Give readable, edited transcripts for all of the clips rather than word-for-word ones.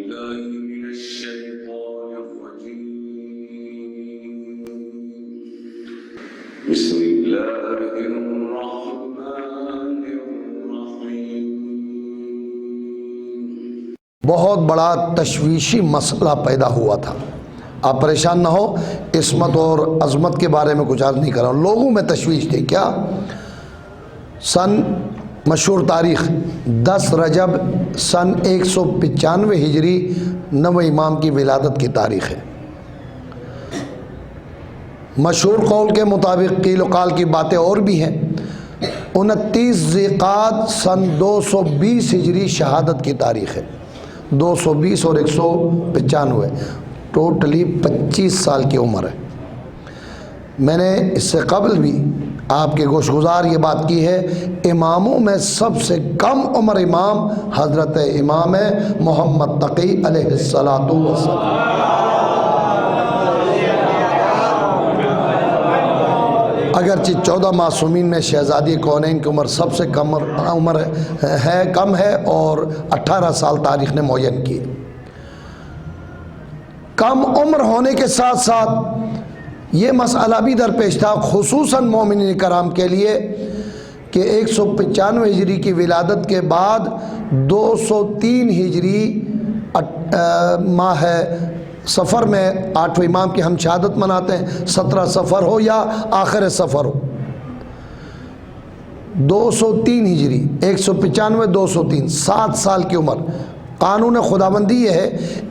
بالله من الشيطان الرجيم. بسم الله الرحمن الرحيم. بہت بڑا تشویشی مسئلہ پیدا ہوا تھا. آپ پریشان نہ ہو، عصمت اور عظمت کے بارے میں کچھ عرض نہیں کر رہا ہوں. لوگوں میں تشویش تھی. کیا؟ سن مشہور تاریخ 10 رجب سن 195 ہجری 9 امام کی ولادت کی تاریخ ہے. مشہور قول کے مطابق قیل و قال کی باتیں اور بھی ہیں. 29 ذیقعد سن 220 ہجری شہادت کی تاریخ ہے. 220 اور 195 ٹوٹلی 25 سال کی عمر ہے. میں نے اس سے قبل بھی آپ کے گوش گزار یہ بات کی ہے، اماموں میں سب سے کم عمر امام حضرت امام محمد تقی علیہ الصلاۃ والسلام. اگرچہ 14 معصومین میں شہزادی کونین کی عمر سب سے کم عمر ہے، کم ہے، اور 18 سال تاریخ نے معین کی. کم عمر ہونے کے ساتھ ساتھ یہ مسئلہ بھی درپیش تھا، خصوصاً مومنین کرام کے لیے، کہ 195 ہجری کی ولادت کے بعد 203 ہجری ماہ سفر میں 8ویں امام کی ہم شہادت مناتے ہیں. 17 سفر ہو یا آخر سفر ہو، 203 ہجری 195 203 7 سال کی عمر. قانون خداوندی یہ ہے،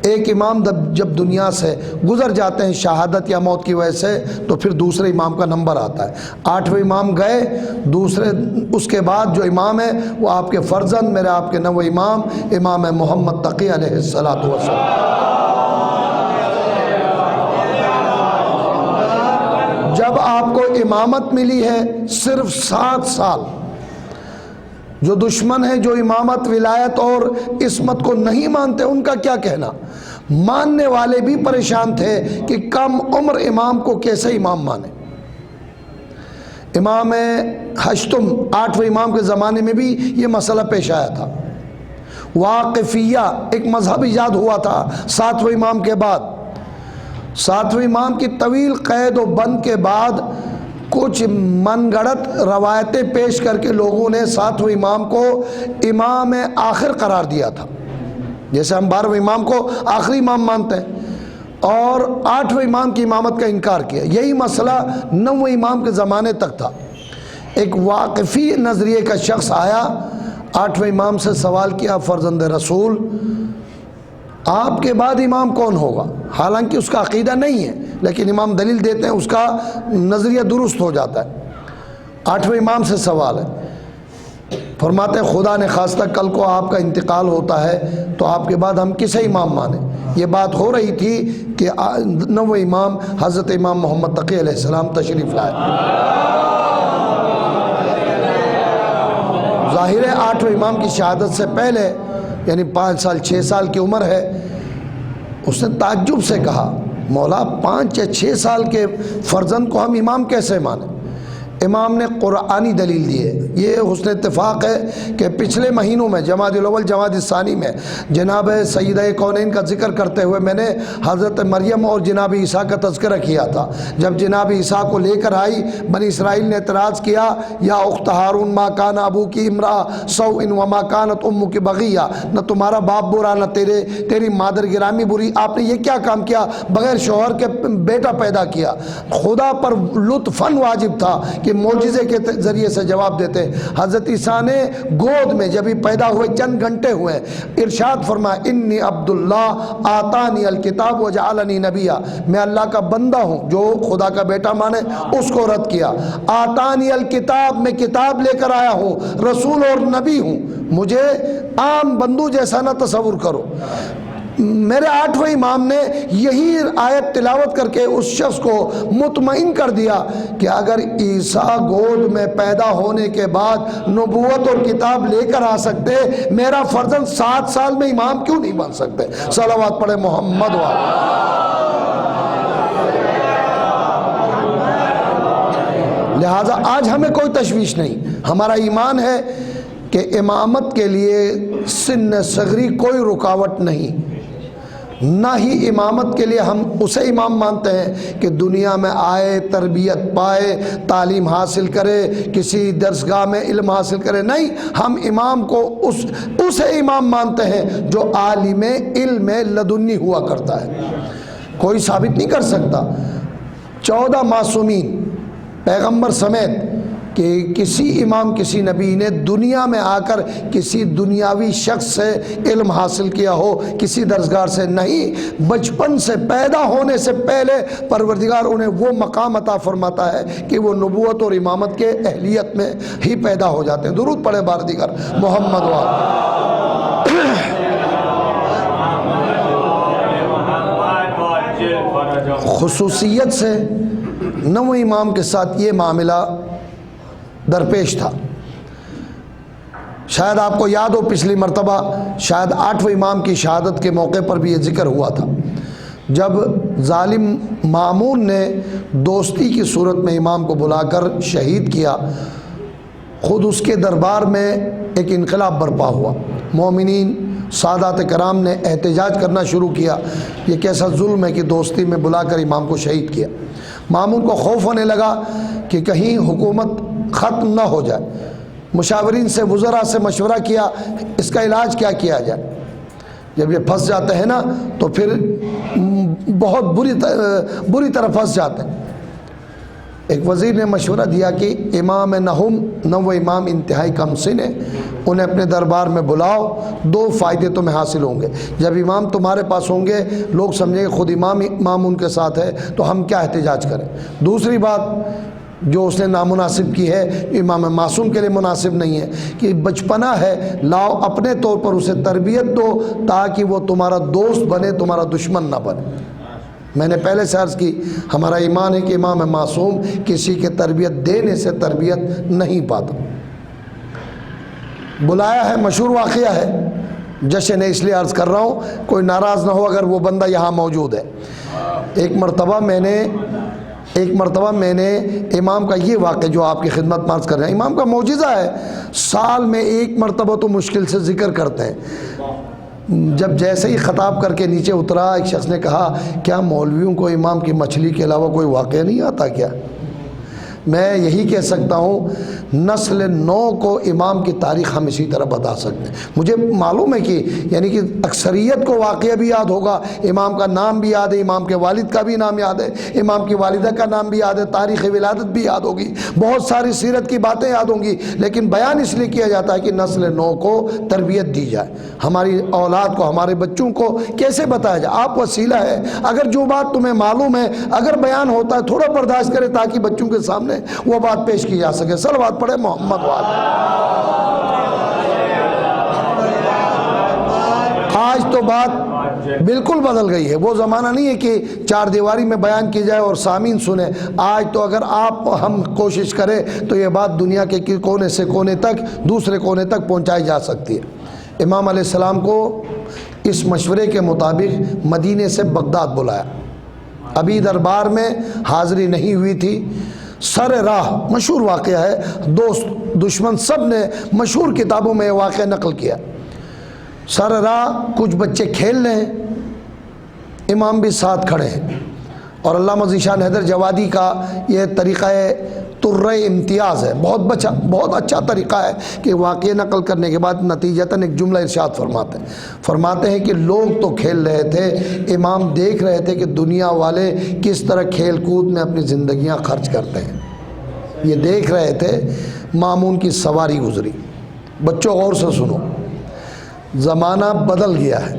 ایک امام جب دنیا سے گزر جاتے ہیں شہادت یا موت کی وجہ سے، تو پھر دوسرے امام کا نمبر آتا ہے. 8ویں امام گئے، دوسرے اس کے بعد جو امام ہے وہ آپ کے فرزند، میرے آپ کے 9ویں امام، امام محمد تقی علیہ الصلاۃ والسلام. جب آپ کو امامت ملی ہے صرف 7 سال، جو دشمن ہیں، جو امامت، ولایت اور عصمت کو نہیں مانتے، ان کا کیا کہنا. ماننے والے بھی پریشان تھے کہ کم عمر امام کو کیسے امام مانے. امام ہشتم 8ویں امام کے زمانے میں بھی یہ مسئلہ پیش آیا تھا. واقفیہ ایک مذہب ایجاد ہوا تھا 7ویں امام کے بعد. 7ویں امام کی طویل قید و بند کے بعد کچھ من گڑت روایتیں پیش کر کے لوگوں نے 7ویں امام کو امام آخر قرار دیا تھا. جیسے ہم 12ویں امام کو آخری امام مانتے ہیں، اور 8ویں امام کی امامت کا انکار کیا. یہی مسئلہ 9ویں امام کے زمانے تک تھا. ایک واقفی نظریے کا شخص آیا، 8ویں امام سے سوال کیا، فرزند رسول آپ کے بعد امام کون ہوگا؟ حالانکہ اس کا عقیدہ نہیں ہے، لیکن امام دلیل دیتے ہیں، اس کا نظریہ درست ہو جاتا ہے. 8ویں امام سے سوال ہے. فرماتے ہیں خدا نے خواستہ کل کو آپ کا انتقال ہوتا ہے تو آپ کے بعد ہم کسے امام مانیں. یہ بات ہو رہی تھی کہ 9ویں امام حضرت امام محمد تقی علیہ السلام تشریف لائے. ظاہر ہے 8ویں امام کی شہادت سے پہلے، یعنی 5 سال 6 سال کی عمر ہے، اس نے تعجب سے کہا مولا 5 یا 6 سال کے فرزند کو ہم امام کیسے مانیں؟ امام نے قرآنی دلیل دی ہے. یہ حسن اتفاق ہے کہ پچھلے مہینوں میں جمادی الاول جمادی الثانی میں جناب سیدہ کونین کا ذکر کرتے ہوئے میں نے حضرت مریم اور جناب عیسیٰ کا تذکرہ کیا تھا. جب جناب عیسیٰ کو لے کر آئی، بنی اسرائیل نے اعتراض کیا، یا اخت ہارون ما کان ابو کی امرا سوء وما کانت امو کی بغیہ، نہ تمہارا باپ برا نہ تیری مادر گرامی بری، آپ نے یہ کیا کام کیا، بغیر شوہر کے بیٹا پیدا کیا. خدا پر لطفاً واجب تھا کہ معجزے کے ذریعے سے جواب دیتے. حضرت عیسیٰ نے گود میں جب ہی پیدا ہوئے چند گھنٹے ہوئے، ارشاد فرمایا انی عبداللہ آتانی الکتاب وجعلنی نبیا، میں اللہ کا بندہ ہوں. جو خدا کا بیٹا مانے اس کو رد کیا. آتانی الکتاب، میں کتاب لے کر آیا ہوں، رسول اور نبی ہوں. مجھے عام بندو جیسا نہ تصور کرو. میرے 8ویں امام نے یہی آیت تلاوت کر کے اس شخص کو مطمئن کر دیا کہ اگر عیسیٰ گود میں پیدا ہونے کے بعد نبوت اور کتاب لے کر آ سکتے، میرا فرزند 7 سال میں امام کیوں نہیں بن سکتے؟ صلوات پڑھے محمد والے. لہٰذا آج ہمیں کوئی تشویش نہیں. ہمارا ایمان ہے کہ امامت کے لیے سن صغری کوئی رکاوٹ نہیں. نہ ہی امامت کے لیے ہم اسے امام مانتے ہیں کہ دنیا میں آئے، تربیت پائے، تعلیم حاصل کرے، کسی درسگاہ میں علم حاصل کرے، نہیں، ہم امام کو اسے امام مانتے ہیں جو عالم علم لدنی ہوا کرتا ہے۔ کوئی ثابت نہیں کر سکتا 14 معصومین پیغمبر سمیت کہ کسی امام کسی نبی نے دنیا میں آ کر کسی دنیاوی شخص سے علم حاصل کیا ہو، کسی درسگاہ سے نہیں، بچپن سے پیدا ہونے سے پہلے پروردگار انہیں وہ مقام عطا فرماتا ہے کہ وہ نبوت اور امامت کے اہلیت میں ہی پیدا ہو جاتے ہیں۔ درود پڑھے بار دیگر محمد خصوصیت سے نویں امام کے ساتھ یہ معاملہ درپیش تھا۔ شاید آپ کو یاد ہو پچھلی مرتبہ شاید 8ویں امام کی شہادت کے موقع پر بھی یہ ذکر ہوا تھا، جب ظالم مامون نے دوستی کی صورت میں امام کو بلا کر شہید کیا، خود اس کے دربار میں ایک انقلاب برپا ہوا، مومنین سادات کرام نے احتجاج کرنا شروع کیا، یہ کیسا ظلم ہے کہ دوستی میں بلا کر امام کو شہید کیا۔ مامون کو خوف ہونے لگا کہ کہیں حکومت ختم نہ ہو جائے، مشاورین سے وزراء سے مشورہ کیا اس کا علاج کیا کیا جائے۔ جب یہ پھنس جاتے ہیں نا تو پھر بہت بری طرح پھنس جاتے ہیں۔ ایک وزیر نے مشورہ دیا کہ امام نہم 9 امام انتہائی کم سن ہے، انہیں اپنے دربار میں بلاؤ، 2 فائدے تمہیں حاصل ہوں گے۔ جب امام تمہارے پاس ہوں گے لوگ سمجھیں گے خود امام ان کے ساتھ ہے تو ہم کیا احتجاج کریں۔ دوسری بات جو اس نے نامناسب کی ہے، امام معصوم کے لیے مناسب نہیں ہے کہ بچپنا ہے، لاؤ اپنے طور پر اسے تربیت دو تاکہ وہ تمہارا دوست بنے، تمہارا دشمن نہ بنے۔ میں نے پہلے سے عرض کی ہمارا ایمان ہے کہ امام معصوم کسی کے تربیت دینے سے تربیت نہیں پاتا۔ بلایا ہے، مشہور واقعہ ہے، جشن ہے اس لیے عرض کر رہا ہوں، کوئی ناراض نہ ہو اگر وہ بندہ یہاں موجود ہے۔ ایک مرتبہ میں نے امام کا یہ واقعہ جو آپ کی خدمت میں عرض کر رہے ہیں، امام کا معجزہ ہے، سال میں 1 مرتبہ تو مشکل سے ذکر کرتے ہیں۔ جب جیسے ہی خطاب کر کے نیچے اترا، ایک شخص نے کہا کیا مولویوں کو امام کی مچھلی کے علاوہ کوئی واقعہ نہیں آتا کیا؟ میں یہی کہہ سکتا ہوں نسل نو کو امام کی تاریخ ہم اسی طرح بتا سکتے ہیں۔ مجھے معلوم ہے کہ یعنی کہ اکثریت کو واقعہ بھی یاد ہوگا، امام کا نام بھی یاد ہے، امام کے والد کا بھی نام یاد ہے، امام کی والدہ کا نام بھی یاد ہے، تاریخ ولادت بھی یاد ہوگی، بہت ساری سیرت کی باتیں یاد ہوں گی، لیکن بیان اس لیے کیا جاتا ہے کہ نسل نو کو تربیت دی جائے، ہماری اولاد کو، ہمارے بچوں کو کیسے بتایا جائے۔ آپ وسیلہ ہے، اگر جو بات تمہیں معلوم ہے اگر بیان ہوتا ہے تھوڑا برداشت کرے تاکہ بچوں کے سامنے وہ بات پیش کی جا سکے۔ صلوات پڑھے محمد وال۔ آج تو بات بالکل بدل گئی ہے، وہ زمانہ نہیں ہے کہ 4 دیواری میں بیان کی جائے اور سامعین سنیں۔ آج تو اگر ہم کوشش کریں تو یہ بات دنیا کے کونے سے کونے تک، دوسرے کونے تک پہنچائی جا سکتی ہے۔ امام علیہ السلام کو اس مشورے کے مطابق مدینے سے بغداد بلایا، ابھی دربار میں حاضری نہیں ہوئی تھی۔ سر راہ مشہور واقعہ ہے، دوست دشمن سب نے مشہور کتابوں میں یہ واقعہ نقل کیا۔ سر راہ کچھ بچے کھیل رہے ہیں، امام بھی ساتھ کھڑے ہیں، اور علامہ ذیشان حیدر جوادی کا یہ طریقہ طرِ امتیاز ہے، بہت اچھا طریقہ ہے کہ واقعہ نقل کرنے کے بعد نتیجتاً ایک جملہ ارشاد فرماتے ہیں کہ لوگ تو کھیل رہے تھے، امام دیکھ رہے تھے کہ دنیا والے کس طرح کھیل کود میں اپنی زندگیاں خرچ کرتے ہیں، یہ دیکھ رہے تھے۔ مامون کی سواری گزری، بچوں غور سے سنو، زمانہ بدل گیا ہے۔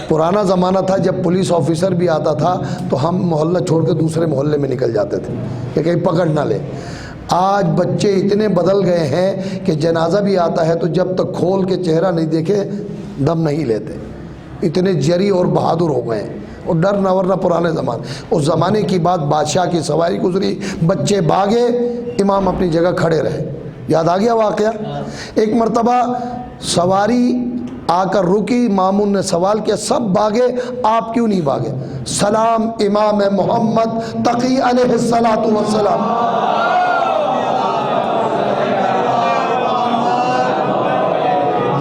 پرانا زمانہ تھا جب پولیس آفیسر بھی آتا تھا تو ہم محلہ چھوڑ کے دوسرے محلے میں نکل جاتے تھے کہ کہیں پکڑ نہ لے۔ آج بچے اتنے بدل گئے ہیں کہ جنازہ بھی آتا ہے تو جب تک کھول کے چہرہ نہیں دیکھے دم نہیں لیتے، اتنے جری اور بہادر ہو گئے ہیں، اور ڈر نہ ورنہ پرانے زمانے۔ اس زمانے کی بات، بادشاہ کی سواری گزری، بچے بھاگے، امام اپنی جگہ کھڑے رہے۔ یاد آ گیا واقعہ؟ ایک مرتبہ سواری آ کر رکی، مامون نے سوال کیا، سب بھاگے، آپ کیوں نہیں بھاگے؟ سلام امام محمد تقی علیہ الصلاۃ والسلام۔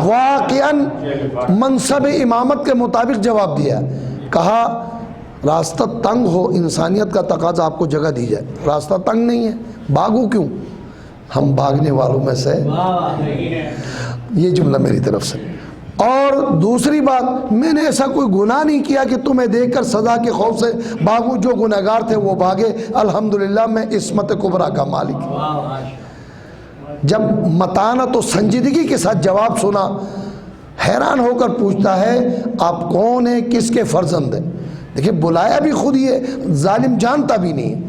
واقعاً منصب امامت کے مطابق جواب دیا، کہا راستہ تنگ ہو، انسانیت کا تقاضا آپ کو جگہ دی جائے، راستہ تنگ نہیں ہے، بھاگو کیوں؟ ہم بھاگنے والوں میں سے، یہ جملہ میری طرف سے۔ اور دوسری بات، میں نے ایسا کوئی گناہ نہیں کیا کہ تمہیں دیکھ کر سزا کے خوف سے بھاگوں، جو گناہگار تھے وہ بھاگے، الحمدللہ میں عصمت کبریٰ کا مالک ہوں۔ جب متانت و سنجیدگی کے ساتھ جواب سنا، حیران ہو کر پوچھتا ہے آپ کون ہیں، کس کے فرزند ہیں؟ دیکھیں بلایا بھی خود ہی ہے، ظالم جانتا بھی نہیں ہے۔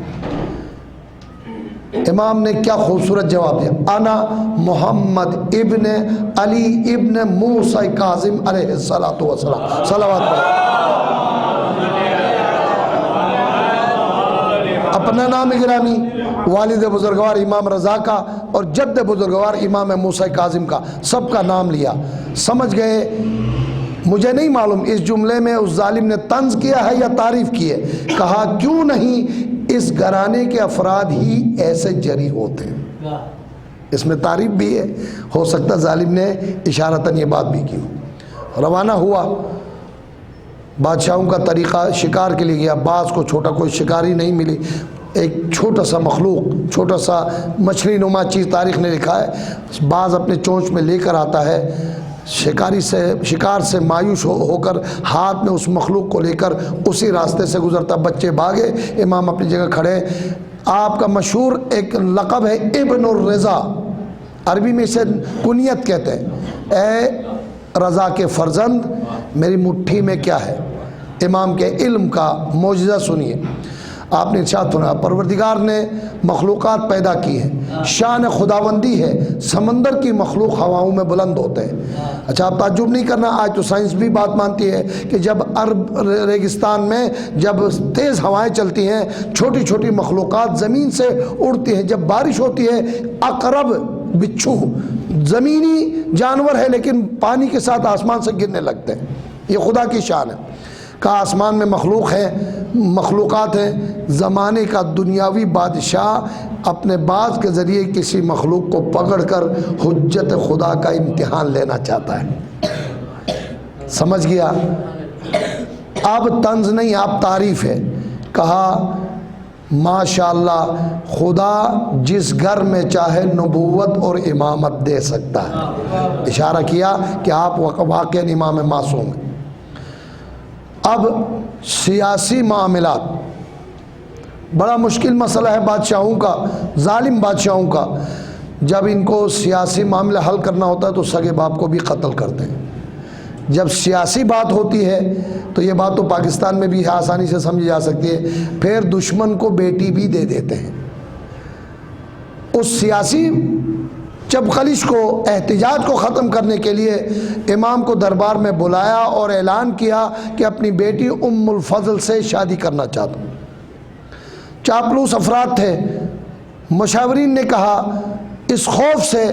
امام نے کیا خوبصورت جواب دیا، انا محمد ابن علی ابن موسیٰ کاظم علیہ السلام، صلوات پڑھیں۔ اپنا نام گرامی، والد بزرگوار امام رضا کا اور جد بزرگوار امام موسیٰ کاظم کا، سب کا نام لیا۔ سمجھ گئے؟ مجھے نہیں معلوم اس جملے میں اس ظالم نے طنز کیا ہے یا تعریف کی ہے۔ کہا کیوں نہیں اس گھرانے کے افراد ہی ایسے جری ہوتے ہیں۔ اس میں تعریف بھی ہے، ہو سکتا ظالم نے اشارتاً یہ بات بھی کی ہو۔ روانہ ہوا، بادشاہوں کا طریقہ شکار کے لیے گیا، باز کو چھوٹا کوئی شکاری نہیں ملی، ایک چھوٹا سا مخلوق، چھوٹا سا مچھلی نما چیز تاریخ نے لکھا ہے، باز اپنے چونچ میں لے کر آتا ہے، شکار سے مایوس ہو کر ہاتھ میں اس مخلوق کو لے کر اسی راستے سے گزرتا، بچے بھاگے، امام اپنی جگہ کھڑے۔ آپ کا مشہور ایک لقب ہے ابن الرضا، عربی میں اسے کنیت کہتے ہیں، اے رضا کے فرزند میری مٹھی میں کیا ہے؟ امام کے علم کا معجزہ سنیے۔ آپ نے ارشاد فرمایا پروردگار نے مخلوقات پیدا کی ہیں، شان خداوندی ہے، سمندر کی مخلوق ہواؤں میں بلند ہوتے ہیں۔ اچھا آپ تعجب نہیں کرنا، آج تو سائنس بھی بات مانتی ہے کہ جب عرب ریگستان میں جب تیز ہوائیں چلتی ہیں، چھوٹی چھوٹی مخلوقات زمین سے اڑتی ہیں، جب بارش ہوتی ہے عقرب، بچھو زمینی جانور ہے لیکن پانی کے ساتھ آسمان سے گرنے لگتے ہیں، یہ خدا کی شان ہے۔ کہا آسمان میں مخلوق ہے، مخلوقات ہیں، زمانے کا دنیاوی بادشاہ اپنے باز کے ذریعے کسی مخلوق کو پکڑ کر حجت خدا کا امتحان لینا چاہتا ہے۔ سمجھ گیا؟ اب طنز نہیں، اب تعریف ہے۔ کہا ماشاءاللہ خدا جس گھر میں چاہے نبوت اور امامت دے سکتا ہے، اشارہ کیا کہ آپ واقعاً امام معصوم ہیں۔ اب سیاسی معاملات، بڑا مشکل مسئلہ ہے بادشاہوں کا، ظالم بادشاہوں کا، جب ان کو سیاسی معاملہ حل کرنا ہوتا ہے تو سگے باپ کو بھی قتل کرتے ہیں۔ جب سیاسی بات ہوتی ہے تو یہ بات تو پاکستان میں بھی آسانی سے سمجھی جا سکتی ہے، پھر دشمن کو بیٹی بھی دے دیتے ہیں۔ اس سیاسی چپخلیش کو، احتجاج کو ختم کرنے کے لیے امام کو دربار میں بلایا اور اعلان کیا کہ اپنی بیٹی ام الفضل سے شادی کرنا چاہتا ہوں۔ چاپلوس افراد تھے، مشاورین نے کہا اس خوف سے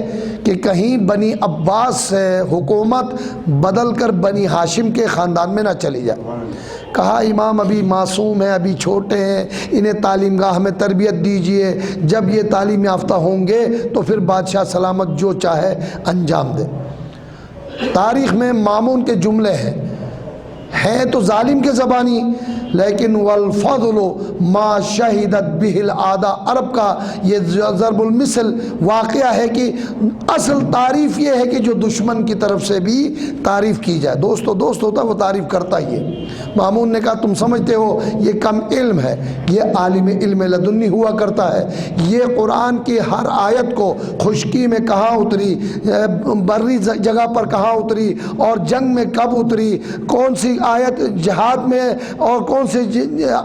کہ کہیں بنی عباس سے حکومت بدل کر بنی ہاشم کے خاندان میں نہ چلی جائے۔ کہا امام ابھی معصوم ہیں، ابھی چھوٹے ہیں، انہیں تعلیم گاہ میں تربیت دیجئے، جب یہ تعلیم یافتہ ہوں گے تو پھر بادشاہ سلامت جو چاہے انجام دے۔ تاریخ میں مامون کے جملے ہیں تو ظالم کے زبانی، لیکن والفضل ما شہدت بہ العادہ، عرب کا یہ ضرب المثل واقعہ ہے کہ اصل تعریف یہ ہے کہ جو دشمن کی طرف سے بھی تعریف کی جائے، دوست ہوتا ہے وہ تعریف کرتا ہی ہے۔ مامون نے کہا تم سمجھتے ہو یہ کم علم ہے، یہ عالم علم لدنی ہوا کرتا ہے، یہ قرآن کی ہر آیت کو خشکی میں کہاں اتری، بری جگہ پر کہاں اتری اور جنگ میں کب اتری، کون سی آیت جہاد میں اور کون سے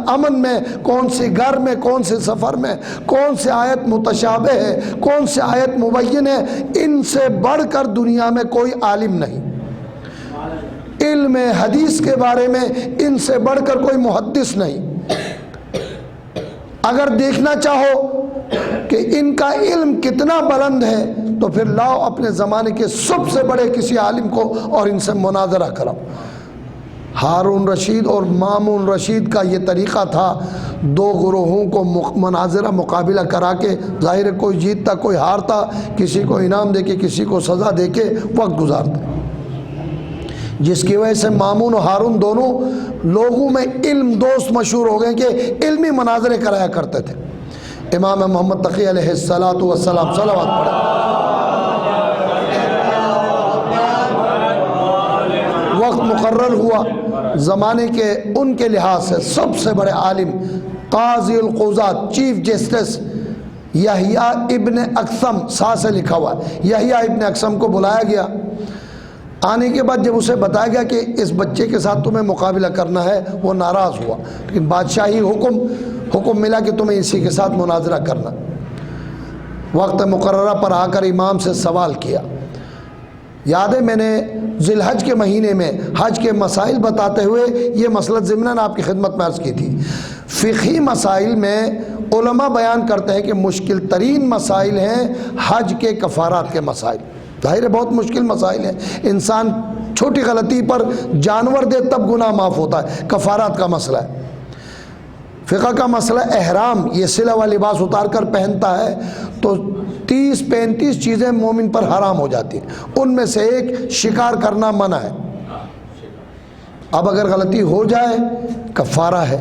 امن میں، کون سے گھر میں، کون سے سفر میں، کون سے آیت متشابہ ہے، کون سے آیت مبین ہے، ان سے بڑھ کر دنیا میں کوئی عالم نہیں۔ علم حدیث کے بارے میں ان سے بڑھ کر کوئی محدث نہیں۔ اگر دیکھنا چاہو کہ ان کا علم کتنا بلند ہے تو پھر لاؤ اپنے زمانے کے سب سے بڑے کسی عالم کو اور ان سے مناظرہ کرو۔ ہارون رشید اور مامون رشید کا یہ طریقہ تھا، دو گروہوں کو مناظرہ مقابلہ کرا کے، ظاہر ہے کوئی جیتتا کوئی ہارتا، کسی کو انعام دے کے کسی کو سزا دے کے وقت گزارتا۔ جس کی وجہ سے مامون و ہارون دونوں لوگوں میں علم دوست مشہور ہو گئے کہ علمی مناظرے کرایا کرتے تھے۔ امام محمد تقی علیہ السلام صلوات پڑھیں۔ وقت مقرر ہوا، زمانے کے ان کے لحاظ سے سب سے بڑے عالم قاضی القضات چیف جسٹس یحییٰ ابن اقسم سا سے لکھا ہوا ہے، یحییٰ ابن اقسم کو بلایا گیا۔ آنے کے بعد جب اسے بتایا گیا کہ اس بچے کے ساتھ تمہیں مقابلہ کرنا ہے، وہ ناراض ہوا، لیکن بادشاہی حکم ملا کہ تمہیں اسی کے ساتھ مناظرہ کرنا۔ وقت مقررہ پر آ کر امام سے سوال کیا۔ یاد ہے میں نے ذی الحج کے مہینے میں حج کے مسائل بتاتے ہوئے یہ مسئلہ ضمناً آپ کی خدمت میں عرض کی تھی۔ فقہی مسائل میں علماء بیان کرتے ہیں کہ مشکل ترین مسائل ہیں حج کے کفارات کے مسائل۔ ظاہر ہے بہت مشکل مسائل ہیں، انسان چھوٹی غلطی پر جانور دے تب گناہ معاف ہوتا ہے، کفارات کا مسئلہ ہے۔ فقہ کا مسئلہ احرام، یہ سلا و لباس اتار کر پہنتا ہے تو 30-35 چیزیں مومن پر حرام ہو جاتی ہیں، ان میں سے ایک شکار کرنا منع ہے۔ اب اگر غلطی ہو جائے کفارہ ہے۔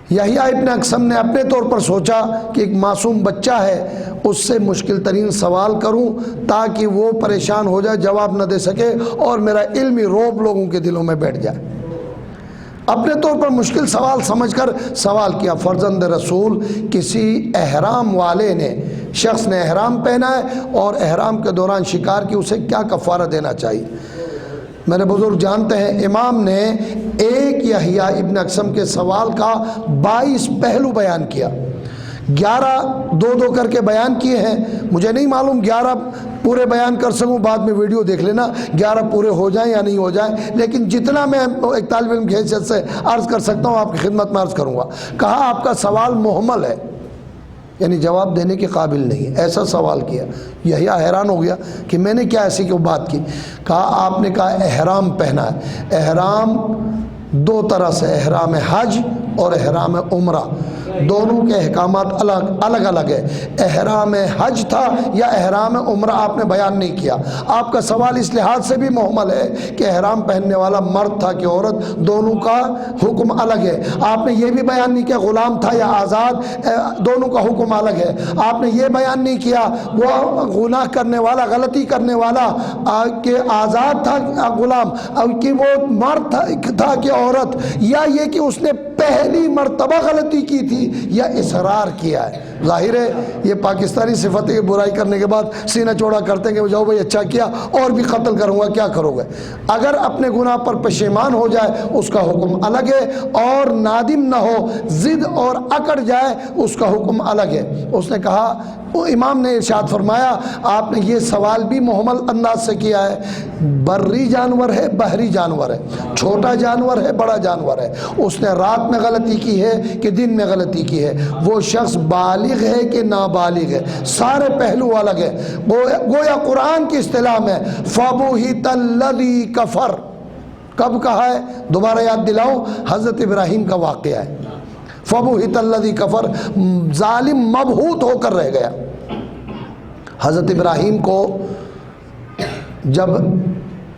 یحییٰ ابن اقسم نے اپنے طور پر سوچا کہ ایک معصوم بچہ ہے، اس سے مشکل ترین سوال کروں تاکہ وہ پریشان ہو جائے، جواب نہ دے سکے اور میرا علمی رعب لوگوں کے دلوں میں بیٹھ جائے۔ اپنے طور پر مشکل سوال سمجھ کر سوال کیا، فرزند رسول کسی احرام والے نے، شخص نے احرام پہنا ہے اور احرام کے دوران شکار کی، اسے کیا کفارہ دینا چاہیے؟ میرے بزرگ جانتے ہیں امام نے ایک یحییٰ ابن اقسم کے سوال کا 22 پہلو بیان کیا، 11 دو کر کے بیان کیے ہیں۔ مجھے نہیں معلوم 11 پورے بیان کر سکوں، بعد میں ویڈیو دیکھ لینا 11 پورے ہو جائیں یا نہیں ہو جائیں، لیکن جتنا میں ایک طالب علم کی حیثیت سے عرض کر سکتا ہوں آپ کی خدمت میں عرض کروں گا۔ کہا آپ کا سوال مہمل ہے، یعنی جواب دینے کے قابل نہیں ہے، ایسا سوال کیا۔ یحییٰ حیران ہو گیا کہ میں نے کیا ایسی کیوں بات کی؟ کہا آپ نے کہا احرام پہنا ہے، احرام 2 طرح سے، احرام حج اور احرام عمرہ، دونوں کے احکامات الگ الگ ہے۔ احرام حج تھا یا احرام عمرہ آپ نے بیان نہیں کیا۔ آپ کا سوال اس لحاظ سے بھی محمل ہے کہ احرام پہننے والا مرد تھا کہ عورت، دونوں کا حکم الگ ہے۔ آپ نے یہ بھی بیان نہیں کیا غلام تھا یا آزاد، دونوں کا حکم الگ ہے۔ آپ نے یہ بیان نہیں کیا وہ گناہ کرنے والا، غلطی کرنے والا کہ آزاد تھا غلام، کہ وہ مرد تھا کہ عورت، یا یہ کہ اس نے پہلی مرتبہ غلطی کی تھی یا اصرار کیا ہے۔ ظاہر ہے یہ پاکستانی صفت ہے، برائی کرنے کے بعد سینہ چوڑا کرتے ہیں کہ جاؤ بھائی اچھا کیا اور بھی قتل کروں گا، کیا کرو گے؟ اگر اپنے گناہ پر پشیمان ہو جائے اس کا حکم الگ ہے، اور نادم نہ ہو، ضد اور اکڑ جائے اس کا حکم الگ ہے۔ اس نے کہا، امام نے ارشاد فرمایا آپ نے یہ سوال بھی محمل انداز سے کیا ہے، بری جانور ہے بحری جانور ہے، چھوٹا جانور ہے بڑا جانور ہے، اس نے رات میں غلطی کی ہے کہ دن میں غلطی کی ہے، وہ شخص بالغ ہے کہ نابالغ ہے، سارے پہلو الگ ہے۔ گویا قرآن کی اصطلاح میں فَبُہِتَ الَّذِي كَفَرَ کب کہا ہے؟ دوبارہ یاد دلاؤں، حضرت ابراہیم کا واقعہ ہے۔ فَبُہِتَ الَّذِي كَفَرَ، ظالم مبہوت ہو کر رہ گیا۔ حضرت ابراہیم کو جب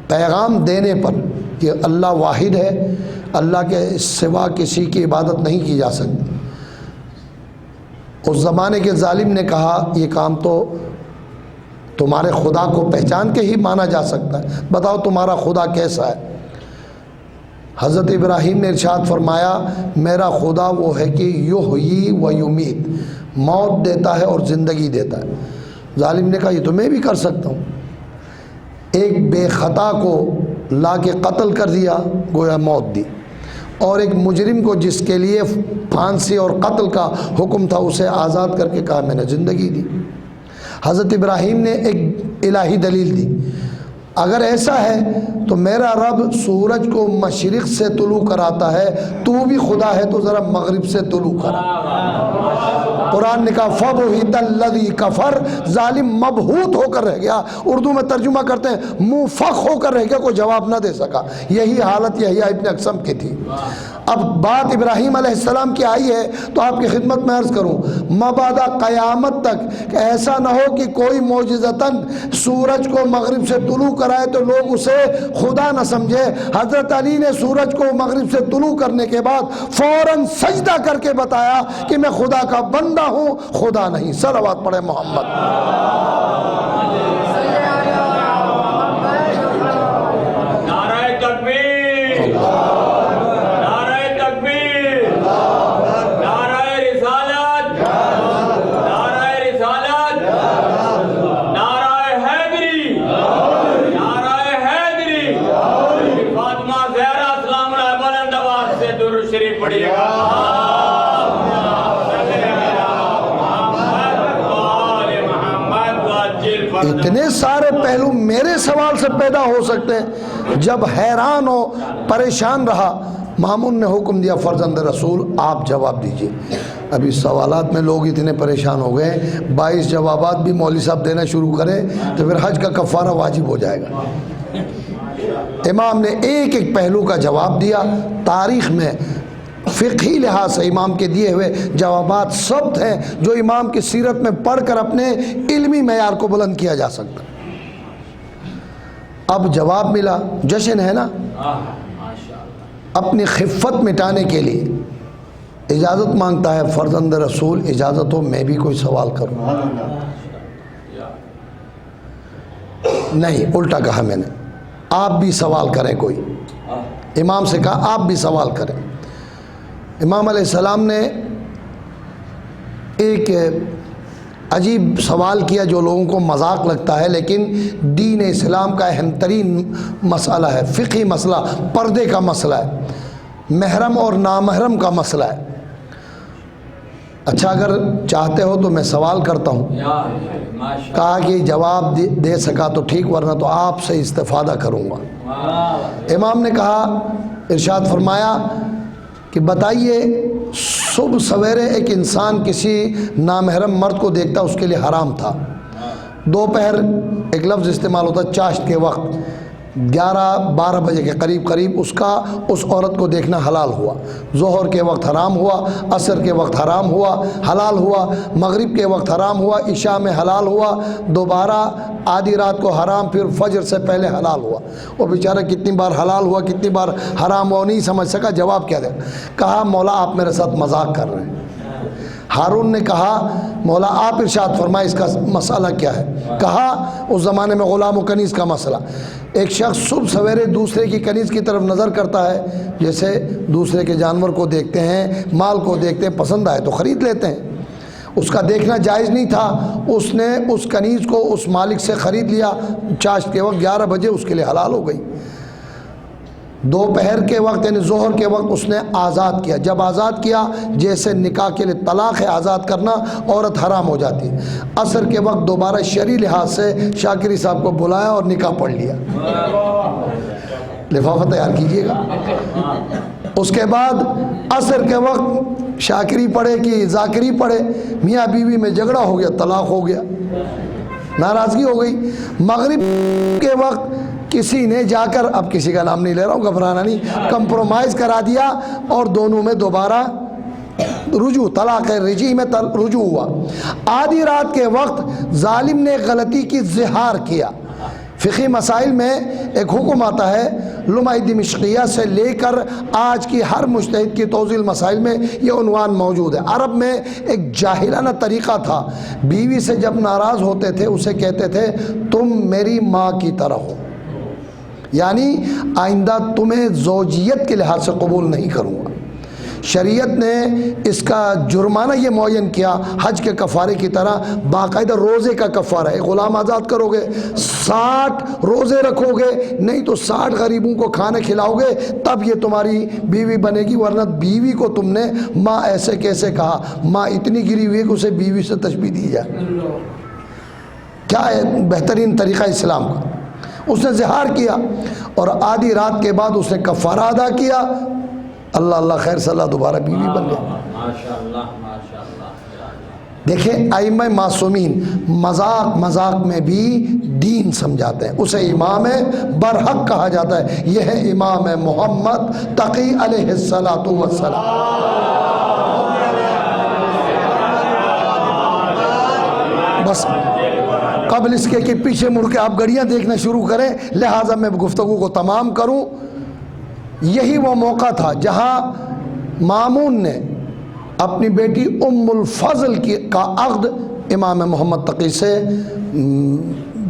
پیغام دینے پر کہ اللہ واحد ہے، اللہ کے سوا کسی کی عبادت نہیں کی جا سکتی، اس زمانے کے ظالم نے کہا یہ کام تو تمہارے خدا کو پہچان کے ہی مانا جا سکتا ہے، بتاؤ تمہارا خدا کیسا ہے؟ حضرت ابراہیم نے ارشاد فرمایا میرا خدا وہ ہے کہ یحیی و یمیت، موت دیتا ہے اور زندگی دیتا ہے۔ ظالم نے کہا یہ تو میں بھی کر سکتا ہوں، ایک بے خطا کو لا کے قتل کر دیا، گویا موت دی، اور ایک مجرم کو جس کے لیے پھانسی اور قتل کا حکم تھا اسے آزاد کر کے کہا میں نے زندگی دی۔ حضرت ابراہیم نے ایک الہی دلیل دی، اگر ایسا ہے تو میرا رب سورج کو مشرق سے طلوع کراتا ہے، تو بھی خدا ہے تو ذرا مغرب سے طلوع کرا۔ قرآن نے کہا فَبُہِتَ الَّذِي كَفَرَ، ظالم مبہوت ہو کر رہ گیا، اردو میں ترجمہ کرتے ہیں منہ فخ ہو کر رہ گیا، کوئی جواب نہ دے سکا۔ یہی حالت یحییٰ ابن اقسم کی تھی۔ اب بات ابراہیم علیہ السلام کی آئی ہے تو آپ کی خدمت میں عرض کروں، مبادا قیامت تک ایسا نہ ہو کہ کوئی معجزتاً سورج کو مغرب سے طلوع کرائے تو لوگ اسے خدا نہ سمجھے۔ حضرت علی نے سورج کو مغرب سے طلوع کرنے کے بعد فوراً سجدہ کر کے بتایا کہ میں خدا کا بندہ ہوں، خدا نہیں۔ صلوات پڑھے محمد۔ اتنے سارے پہلو میرے سوال سے پیدا ہو سکتے ہیں۔ جب حیران ہو، پریشان رہا، مامون نے حکم دیا فرزند رسول آپ جواب دیجئے۔ ابھی سوالات میں لوگ اتنے پریشان ہو گئے، 22 جوابات بھی مولوی صاحب دینا شروع کرے تو پھر حج کا کفارہ واجب ہو جائے گا۔ امام نے ایک ایک پہلو کا جواب دیا۔ تاریخ میں فقہی لحاظ سے امام کے دیے ہوئے جوابات ثبت ہیں جو امام کی سیرت میں پڑھ کر اپنے علمی معیار کو بلند کیا جا سکتا۔ اب جواب ملا، جشن ہے نا، اپنی خفت مٹانے کے لیے اجازت مانگتا ہے فرزند رسول، اجازت ہو میں بھی کوئی سوال کروں؟ نہیں، الٹا کہا میں نے، آپ بھی سوال کریں۔ کوئی امام سے کہا آپ بھی سوال کریں۔ امام علیہ السلام نے ایک عجیب سوال کیا جو لوگوں کو مذاق لگتا ہے، لیکن دین اسلام کا اہم ترین مسئلہ ہے، فقہی مسئلہ، پردے کا مسئلہ ہے، محرم اور نامحرم کا مسئلہ ہے۔ اچھا اگر چاہتے ہو تو میں سوال کرتا ہوں۔ کہا کہ جواب دے سکا تو ٹھیک، ورنہ تو آپ سے استفادہ کروں گا۔ امام نے کہا، ارشاد فرمایا کہ بتائیے صبح سویرے ایک انسان کسی نامحرم مرد کو دیکھتا، اس کے لیے حرام تھا۔ دوپہر ایک لفظ استعمال ہوتا چاشت کے وقت، 11-12 بجے کے قریب اس عورت کو دیکھنا حلال ہوا۔ ظہر کے وقت حرام ہوا، عصر کے وقت حرام ہوا، حلال ہوا، مغرب کے وقت حرام ہوا، عشاء میں حلال ہوا، دوبارہ آدھی رات کو حرام، پھر فجر سے پہلے حلال ہوا۔ وہ بیچارہ کتنی بار حلال ہوا، کتنی بار حرام ہوا، نہیں سمجھ سکا جواب کیا دے۔ کہا مولا آپ میرے ساتھ مذاق کر رہے ہیں۔ ہارون نے کہا مولا آپ ارشاد فرمائے اس کا مسئلہ کیا ہے؟ کہا اس زمانے میں غلام و کنیز کا مسئلہ، ایک شخص صبح سویرے دوسرے کی کنیز کی طرف نظر کرتا ہے، جیسے دوسرے کے جانور کو دیکھتے ہیں، مال کو دیکھتے ہیں، پسند آئے تو خرید لیتے ہیں۔ اس کا دیکھنا جائز نہیں تھا، اس نے اس کنیز کو اس مالک سے خرید لیا، چاشت کے وقت 11 بجے اس کے لیے حلال ہو گئی۔ دوپہر کے وقت یعنی ظہر کے وقت اس نے آزاد کیا، جب آزاد کیا جیسے نکاح کے لیے طلاق ہے آزاد کرنا، عورت حرام ہو جاتی۔ عصر کے وقت دوبارہ شرعی لحاظ سے شاکری صاحب کو بلایا اور نکاح پڑھ لیا۔ لفافہ تیار کیجئے گا۔ اس کے بعد عصر کے وقت شاکری پڑھے کہ ذاکری پڑھے، میاں بیوی میں جھگڑا ہو گیا، طلاق ہو گیا، ناراضگی ہو گئی۔ مغرب کے وقت کسی نے جا کر، اب کسی کا نام نہیں لے رہا ہوں گھبرانا نہیں، کمپرومائز کرا دیا اور دونوں میں دوبارہ رجوع، طلاق رجعی میں رجوع ہوا۔ آدھی رات کے وقت ظالم نے غلطی کی اظہار کیا۔ فقہی مسائل میں ایک حکم آتا ہے، لمعہ دمشقیہ سے لے کر آج کی ہر مجتہد کی توضیح المسائل میں یہ عنوان موجود ہے۔ عرب میں ایک جاہلانہ طریقہ تھا، بیوی سے جب ناراض ہوتے تھے اسے کہتے تھے تم میری ماں کی طرح ہو، یعنی آئندہ تمہیں زوجیت کے لحاظ سے قبول نہیں کروں گا۔ شریعت نے اس کا جرمانہ یہ معین کیا، حج کے کفارے کی طرح باقاعدہ روزے کا کفارہ ہے۔ غلام آزاد کرو گے، 60 روزے رکھو گے، نہیں تو 60 غریبوں کو کھانے کھلاؤ گے، تب یہ تمہاری بیوی بنے گی، ورنہ بیوی کو تم نے ماں ایسے کیسے کہا؟ ماں اتنی گری ہوئی ہے کہ اسے بیوی سے تشبیہ دی جائے۔ کیا ہے بہترین طریقہ اسلام کا؟ اس نے زہار کیا اور آدھی رات کے بعد اس نے کفارہ ادا کیا، اللہ اللہ خیر صلاح دوبارہ بیوی بن گئی۔ دیکھیں ائمہ معصومین مذاق میں بھی دین سمجھاتے ہیں، اسے امام برحق کہا جاتا ہے۔ یہ ہے امام محمد تقی علیہ الصلاۃ والسلام۔ بس قبل اس کے کہ پیچھے مڑ کے آپ گھڑیاں دیکھنا شروع کریں، لہٰذا میں گفتگو کو تمام کروں۔ یہی وہ موقع تھا جہاں مامون نے اپنی بیٹی ام الفضل کا عقد امام محمد تقی سے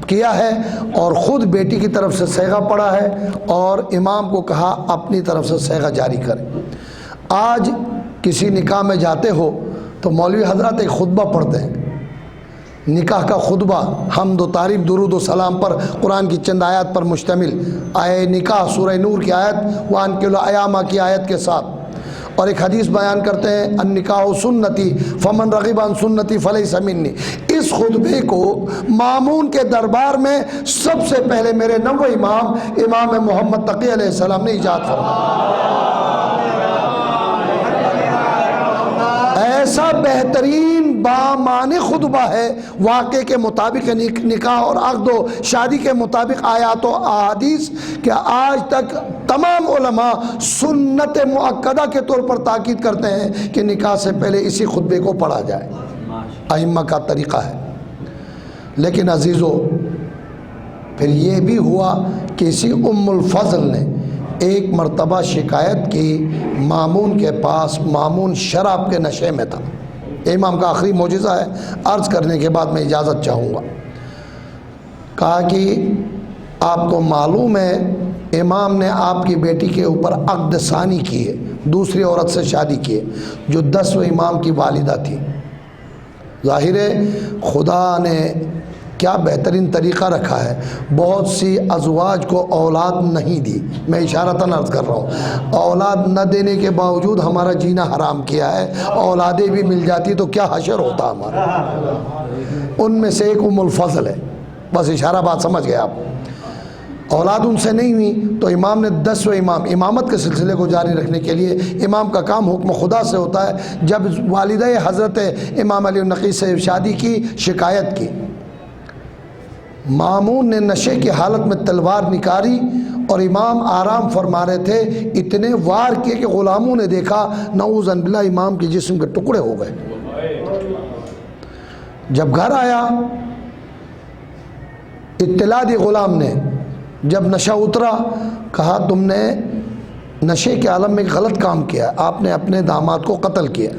کیا ہے، اور خود بیٹی کی طرف سے صیغہ پڑا ہے، اور امام کو کہا اپنی طرف سے صیغہ جاری کرے۔ آج کسی نکاح میں جاتے ہو تو مولوی حضرات ایک خطبہ پڑھتے ہیں، نکاح کا خطبہ حمد و تعریف درود و سلام پر، قرآن کی چند آیات پر مشتمل، آئے نکاح سورہ نور کی آیت وَأَنكِحُوا الْأَيَامَ کی آیت کے ساتھ، اور ایک حدیث بیان کرتے ہیں النکاح سنتی فمن رغب عن سنتی فلیس منی۔ اس خطبے کو مامون کے دربار میں سب سے پہلے میرے نوہ امام محمد تقی علیہ السلام نے ایجاد فرمایا۔ ایسا بہترین بامعنی خطبہ ہے، واقعے کے مطابق، نکاح اور عقد و شادی کے مطابق آیات و احادیث، کہ آج تک تمام علماء سنت مؤکدہ کے طور پر تاکید کرتے ہیں کہ نکاح سے پہلے اسی خطبے کو پڑھا جائے، ائمہ کا طریقہ ہے۔ لیکن عزیزو، پھر یہ بھی ہوا کہ اسی ام الفضل نے ایک مرتبہ شکایت کی مامون کے پاس، مامون شراب کے نشے میں تھا۔ امام کا آخری معجزہ ہے، عرض کرنے کے بعد میں اجازت چاہوں گا۔ کہا کہ آپ کو معلوم ہے امام نے آپ کی بیٹی کے اوپر عقد ثانی کی ہے، دوسری عورت سے شادی کی ہے، جو 10ویں امام کی والدہ تھی۔ ظاہر ہے خدا نے کیا بہترین طریقہ رکھا ہے، بہت سی ازواج کو اولاد نہیں دی، میں اشارتاً عرض کر رہا ہوں، اولاد نہ دینے کے باوجود ہمارا جینا حرام کیا ہے، اولادیں بھی مل جاتی تو کیا حشر ہوتا ہمارا۔ ان میں سے ایک ام الفضل ہے، بس اشارہ بات سمجھ گئے آپ۔ اولاد ان سے نہیں ہوئی تو امام نے 10ویں امام، امامت کے سلسلے کو جاری رکھنے کے لیے امام کا کام حکم خدا سے ہوتا ہے، جب والدہ حضرت امام علی النقی سے شادی کی، شکایت کی، مامون نے نشے کی حالت میں تلوار نکاری اور امام آرام فرما رہے تھے، اتنے وار کیے کہ غلاموں نے دیکھا، نعوذ باللہ امام کے جسم کے ٹکڑے ہو گئے۔ جب گھر آیا اطلاع دی غلام نے، جب نشہ اترا، کہا تم نے نشے کے عالم میں غلط کام کیا، آپ نے اپنے داماد کو قتل کیا۔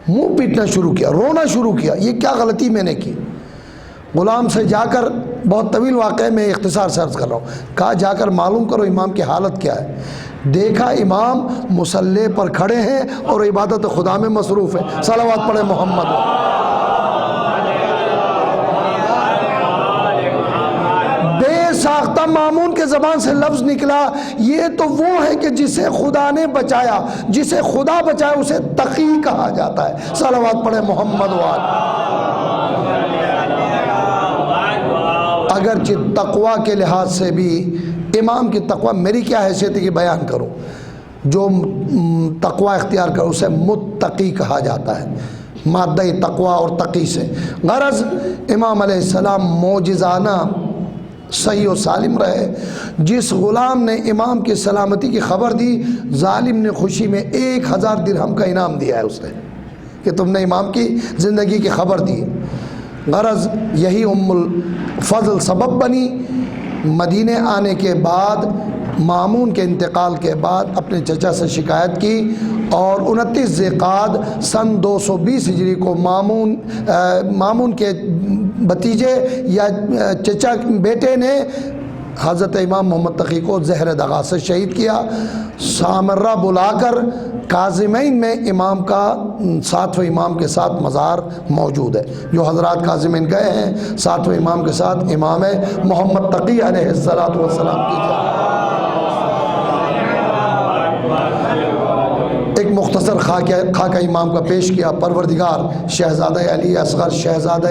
منہ پیٹنا شروع کیا، رونا شروع کیا، یہ کیا غلطی میں نے کی۔ غلام سے جا کر، بہت طویل واقعہ میں اختصار سے عرض کر رہا ہوں، کہا جا کر معلوم کرو امام کی حالت کیا ہے۔ دیکھا امام مصلی پر کھڑے ہیں اور عبادت خدا میں مصروف ہے، صلوات پڑھے محمد۔ بے ساختہ مامون کے زبان سے لفظ نکلا، یہ تو وہ ہے کہ جسے خدا نے بچایا، جسے خدا بچایا اسے تقی کہا جاتا ہے، صلوات پڑھے محمد وآلہ۔ اگرچہ تقوی کے لحاظ سے بھی امام کی تقوی، میری کیا حیثیت ہے کہ بیان کروں، جو تقوی اختیار کرو اسے متقی کہا جاتا ہے، مادہ تقوی اور تقی سے۔ غرض امام علیہ السلام معجزانہ صحیح و سالم رہے۔ جس غلام نے امام کی سلامتی کی خبر دی، ظالم نے خوشی میں 1000 درہم کا انعام دیا ہے اس نے، کہ تم نے امام کی زندگی کی خبر دی۔ غرض یہی ام الفضل سبب بنی۔ مدینے آنے کے بعد، مامون کے انتقال کے بعد اپنے چچا سے شکایت کی، اور 29 ذیقعد سن 220 ہجری کو مامون کے بھتیجے یا چچا بیٹے نے حضرت امام محمد تقی کو زہر دغا سے شہید کیا۔ سامرہ بلا کر کاظمین میں امام کا 7ویں امام کے ساتھ مزار موجود ہے، جو حضرات کاظمین گئے ہیں 7ویں امام کے ساتھ امام محمد تقی علیہ السلام کی۔ ایک مختصر خاکہ امام کا پیش کیا۔ پروردگار شہزادہ علی اصغر، شہزادہ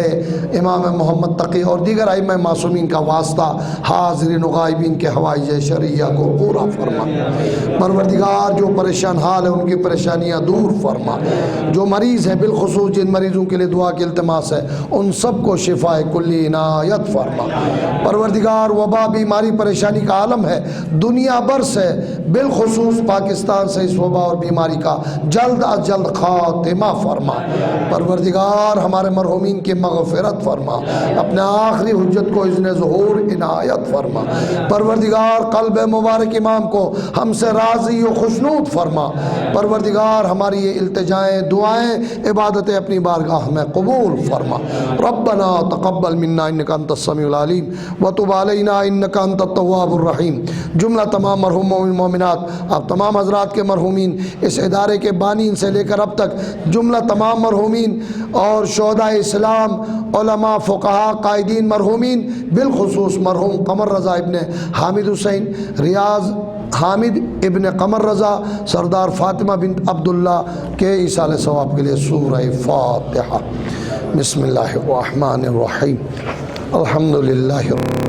امام محمد تقی اور دیگر ائمہ معصومین کا واسطہ حاضرین و غائبین کے حوائج شرعیہ کو پورا فرما۔ پروردگار جو پریشان حال ہے ان کی پریشانیاں دور فرما۔ جو مریض ہیں بالخصوص جن مریضوں کے لیے دعا کی التماس ہے ان سب کو شفاء کلی عنایت فرما۔ پروردگار وبا بیماری پریشانی کا عالم ہے دنیا بھر سے، بالخصوص پاکستان سے اس وبا اور بیماری کا جلد از جلد خاتمہ فرما۔ پروردگار ہمارے مرحومین کی مغفرت فرما، اپنے آخری حجت کو اذن ظہور عنایت فرما۔ پروردگار قلب مبارک امام کو ہم سے راضی و خوشنود فرما۔ پروردگار ہماری یہ التجائیں دعائیں عبادتیں اپنی بارگاہ میں قبول فرما۔ ربنا تقبل منا انک انت السمیع العلیم وتب علینا انک انت التواب الرحیم۔ جملہ تمام مرحوم مومنات، اب تمام حضرات کے مرحومین، اس ادارے کے بانی سے لے کر اب تک جملہ تمام مرحومین اور شہداء اسلام، علماء، فقہاء، قائدین مرحومین، بالخصوص مرحوم قمر رضا ابن حامد حسین، ریاض حامد ابن قمر رضا، سردار فاطمہ بنت عبداللہ کے ایصال ثواب کے لیے سورہ فاتحہ۔ بسم اللہ الرحمن الرحیم، الحمدللہ